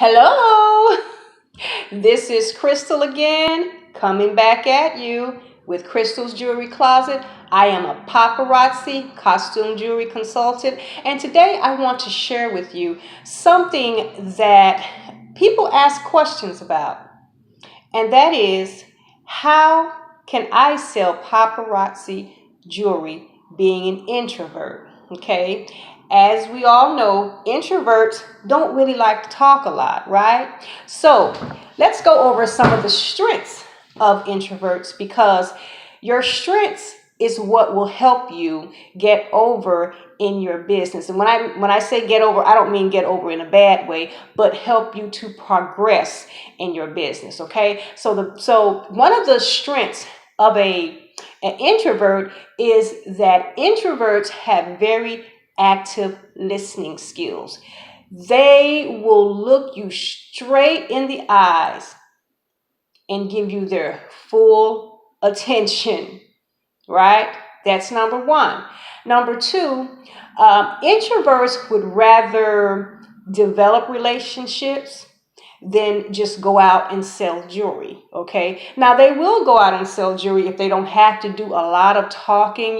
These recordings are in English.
Hello, this is Crystal again, coming back at you with Crystal's Jewelry Closet. I am a paparazzi costume jewelry consultant, and today I want to share with you something that people ask questions about, and that is how can I sell paparazzi jewelry being an introvert? Okay, as we all know, introverts don't really like to talk a lot, right? So let's go over some of the strengths of introverts, because your strengths is what will help you get over in your business. And when I say get over, I don't mean get over in a bad way, but help you to progress in your business. Okay, so one of the strengths of an introvert is that introverts have very active listening skills. They will look you straight in the eyes and give you their full attention, right? That's number one. Number two, introverts would rather develop relationships than just go out and sell jewelry. Okay, now they will go out and sell jewelry if they don't have to do a lot of talking,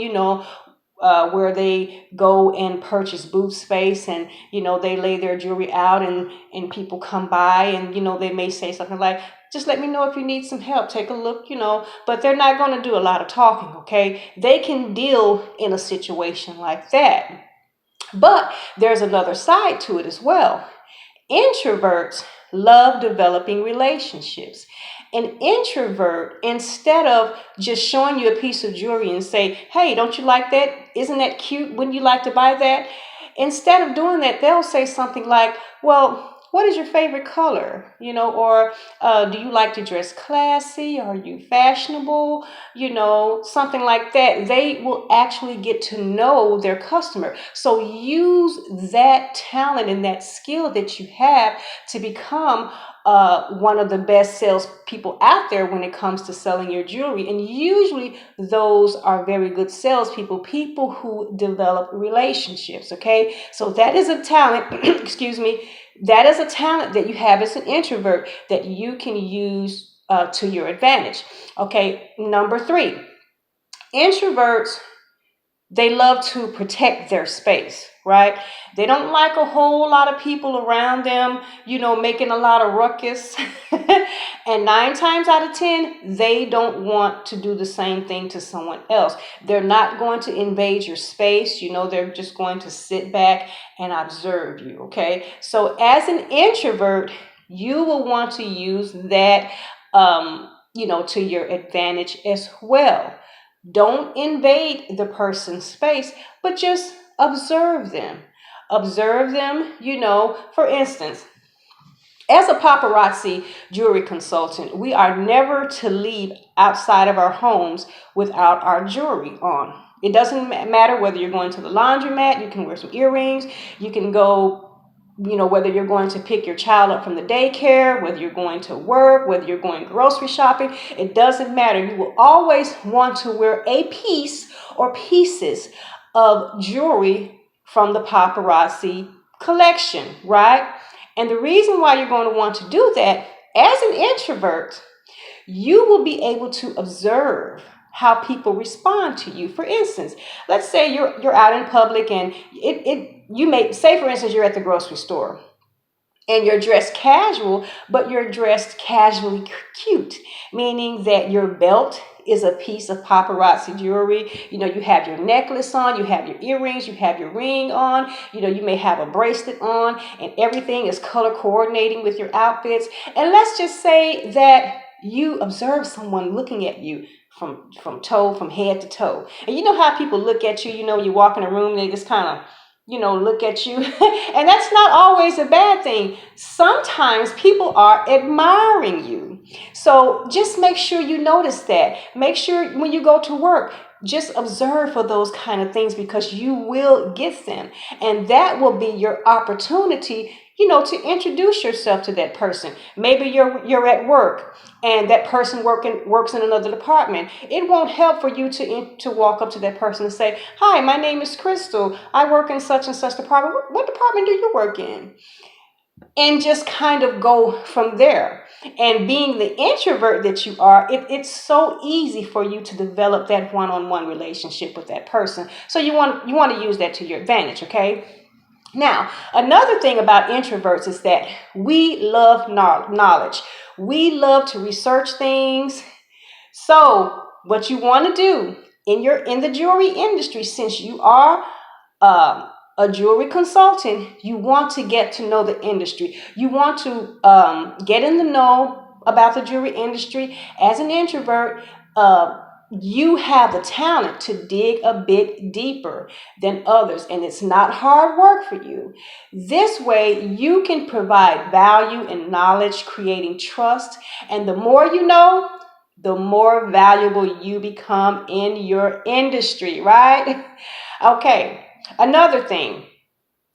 where they go and purchase booth space, and they lay their jewelry out, and people come by, and they may say something like, just let me know if you need some help, take a look, but they're not going to do a lot of talking. Okay, they can deal in a situation like that. But there's another side to it as well. Introverts love developing relationships. An introvert, instead of just showing you a piece of jewelry and say, hey, don't you like that? Isn't that cute? Wouldn't you like to buy that? Instead of doing that, they'll say something like, well, what is your favorite color? Or do you like to dress classy? Are you fashionable? Something like that. They will actually get to know their customer. So use that talent and that skill that you have to become one of the best salespeople out there when it comes to selling your jewelry. And usually those are very good salespeople, people who develop relationships. Okay, so that is a talent, excuse me, that is a talent that you have as an introvert that you can use to your advantage. Okay, number three, introverts, they love to protect their space, right? They don't like a whole lot of people around them, making a lot of ruckus. And 9 times out of 10, they don't want to do the same thing to someone else. They're not going to invade your space. They're just going to sit back and observe you, okay? So as an introvert, you will want to use that, to your advantage as well. Don't invade the person's space, but just observe them. Observe them, for instance, as a paparazzi jewelry consultant, we are never to leave outside of our homes without our jewelry on. It doesn't matter whether you're going to the laundromat, you can wear some earrings, you can go, whether you're going to pick your child up from the daycare, whether you're going to work, whether you're going grocery shopping, it doesn't matter. You will always want to wear a piece or pieces of jewelry from the paparazzi collection, right? And the reason why you're going to want to do that, as an introvert, you will be able to observe how people respond to you. For instance, let's say you're out in public, and you may say, for instance, you're at the grocery store and you're dressed casual, but you're dressed casually cute, meaning that your belt is a piece of paparazzi jewelry. You have your necklace on, you have your earrings, you have your ring on, you may have a bracelet on, and everything is color coordinating with your outfits. And let's just say that you observe someone looking at you from head to toe. And you know how people look at you, you walk in a room, they just kind of, look at you. And that's not always a bad thing. Sometimes people are admiring you. So just make sure you notice that. Make sure when you go to work, just observe for those kind of things, because you will get them. And that will be your opportunity, to introduce yourself to that person. Maybe you're at work and that person works in another department. It won't help for you to walk up to that person and say, hi, my name is Crystal. I work in such and such department. What department do you work in? and just kind of go from there. And being the introvert that you are, it's so easy for you to develop that one-on-one relationship with that person. So you want to use that to your advantage, okay? Now, another thing about introverts is that we love knowledge. We love to research things. So, what you want to do in the jewelry industry, since you are a jewelry consultant, you want to get to know the industry. You want to get in the know about the jewelry industry. As an introvert, you have the talent to dig a bit deeper than others, and it's not hard work for you. This way, you can provide value and knowledge, creating trust. And the more you know, the more valuable you become in your industry, right? Okay. Another thing,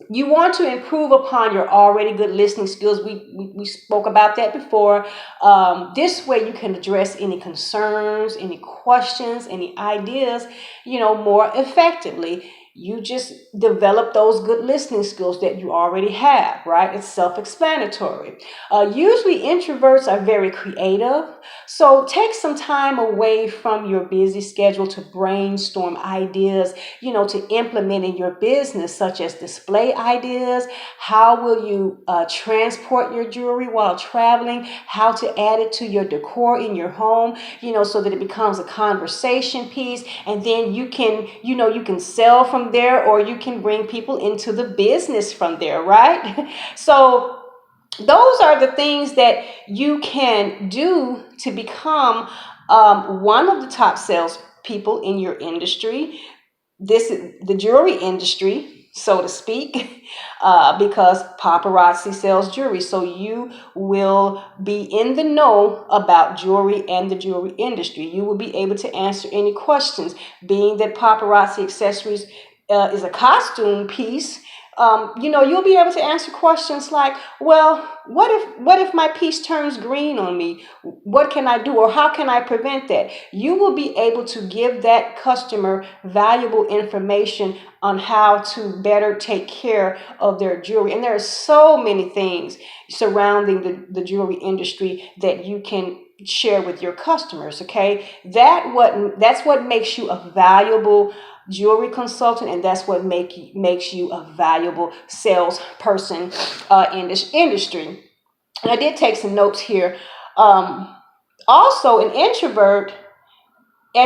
you want to improve upon your already good listening skills. We spoke about that before. This way you can address any concerns, any questions, any ideas, more effectively. You just develop those good listening skills that you already have, right? It's self-explanatory. Usually introverts are very creative. So take some time away from your busy schedule to brainstorm ideas, to implement in your business, such as display ideas. How will you transport your jewelry while traveling? How to add it to your decor in your home, so that it becomes a conversation piece. And then you can sell from there, or you can bring people into the business from there, right? So those are the things that you can do to become one of the top salespeople in your industry. This is the jewelry industry, so to speak, because Paparazzi sells jewelry. So you will be in the know about jewelry and the jewelry industry. You will be able to answer any questions, being that Paparazzi accessories is a costume piece. You'll be able to answer questions like, well, what if my piece turns green on me? What can I do, or how can I prevent that? You will be able to give that customer valuable information on how to better take care of their jewelry. And there are so many things surrounding the jewelry industry that you can share with your customers. Okay, that's what makes you a valuable jewelry consultant, and that's what makes you a valuable salesperson in this industry. And I did take some notes here. Also, as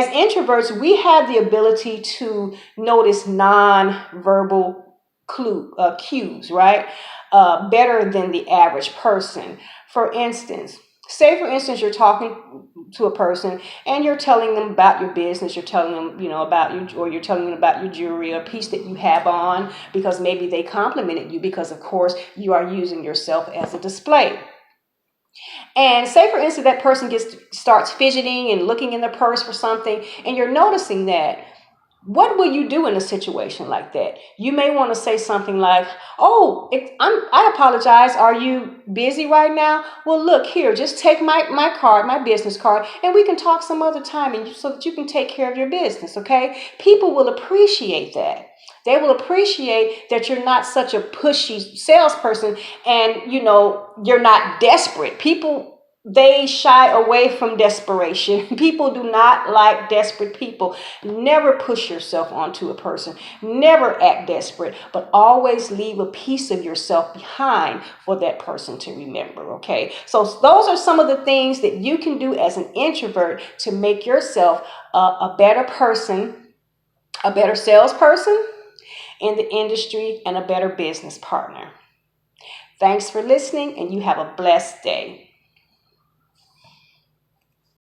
introverts, we have the ability to notice non-verbal cues, right? Better than the average person. For instance, you're talking to a person and you're telling them about your business. You're telling them, about you, or you're telling them about your jewelry, a piece that you have on, because maybe they complimented you, because of course you are using yourself as a display. And say, for instance, that person starts fidgeting and looking in their purse for something, and you're noticing that. What will you do in a situation like that? You may want to say something like, "Oh, I apologize. Are you busy right now? Well, look here, just take my card, my business card, and we can talk some other time, and so that you can take care of your business." Okay? People will appreciate that. They will appreciate that you're not such a pushy salesperson, and you're not desperate. People, they shy away from desperation. People do not like desperate people. Never push yourself onto a person. Never act desperate, but always leave a piece of yourself behind for that person to remember, okay? So those are some of the things that you can do as an introvert to make yourself a better person, a better salesperson in the industry, and a better business partner. Thanks for listening, and you have a blessed day.